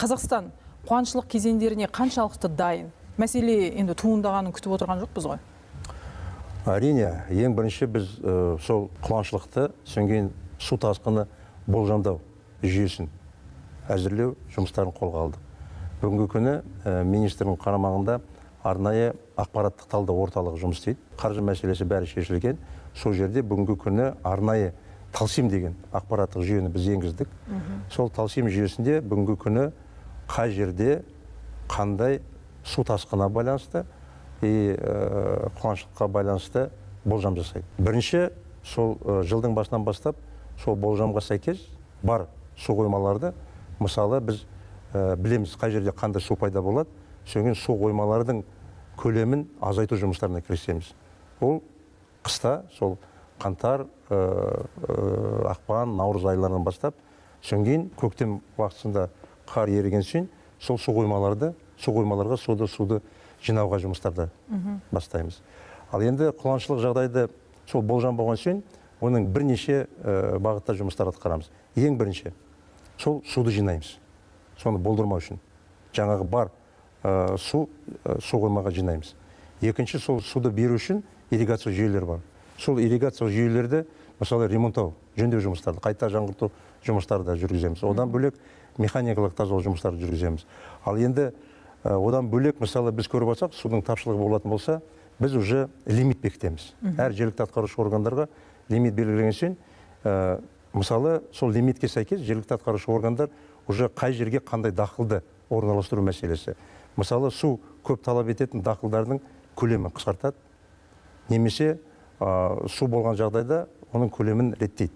Қазақстан қуаңшылық кезеңдеріне қаншалықты дайын? Мәселе енді туындағанын күтіп отырған жоқпыз ғой. Әрине, ең бірінші біз сол қуаңшылықты сөнген су тасқыны болжамдау жүйесін әзірлеу жұмыстарын қолға алдық. Бүгінгі күні министрдің қарамағында арнайы ақпараттық талдау орталығы жұмыс істейді. Қаржы мәселесі бәрі шешілген. Сол жерде бүгінгі күні арнайы Талсим деген ақпараттық жүйені біз енгіздік. Сол Талсим жүйесінде бүгінгі күні қай жерде қандай су тасқынына байланысты қуаңшылыққа байланысты болжам жасайды. Бірінші, сол жылдың басынан бастап сол болжамға сәйкес бар су қоймаларды, мысалы біз білеміз қай жерде қандай су пайда болады, соған су қоймалардың көлемін азайту жұмыстарына кірісеміз. Ол қыста сол қаңтар, ақпан, наурыз айларынан бастап, содан көктем уақытысында қар еріген соң сол су қоймаларға суды жинауға жұмыстарды бастаймыз. Ал енді қуаңшылық жағдайды сол болжам болған соң, оның бірнеше бағытта жұмыстар атқарамыз. Ең бірінші, сол суды жинаймыз. Соны болдырмау үшін. Жаңағы бар су қоймаға жинаймыз. Екінші, сол суды беру үшін ирригация жүйелері бар. Сол ирригация жүйелерді, мысалы, ремонттау, жөндеу жұмыстарды, қайта жаңғырту жұмыстарды жүргіземіз. Одан бөлек механикалық тазалау жұмыстарды жүргіземіз. Ал енді одан бөлек, мысалы, біз көріп алсақ, судың тапшылығы болатын болса, біз уже лимит бекітеміз. Әр жергілікті атқарушы органдарға лимит белгіленген соң, мысалы, сол лимитке сәйкес жергілікті атқарушы органдар уже қай жерге қандай дақылды орналастыру мәселесі. Мысалы, су көп талап ететін дақылдардың көлемін қысқартады, немесе су болған жағдайда оның көлемін реттейді.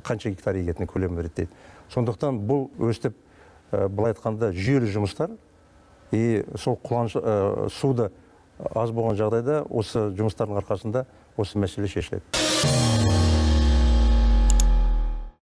Қанша гектар егетін көлемін реттейді. Сондықтан бұл өстіп, былай айтқанда, жүйелі жұмыстар, сол суды аз болған жағдайда осы жұмыстардың арқасында осы мәселе шешіледі.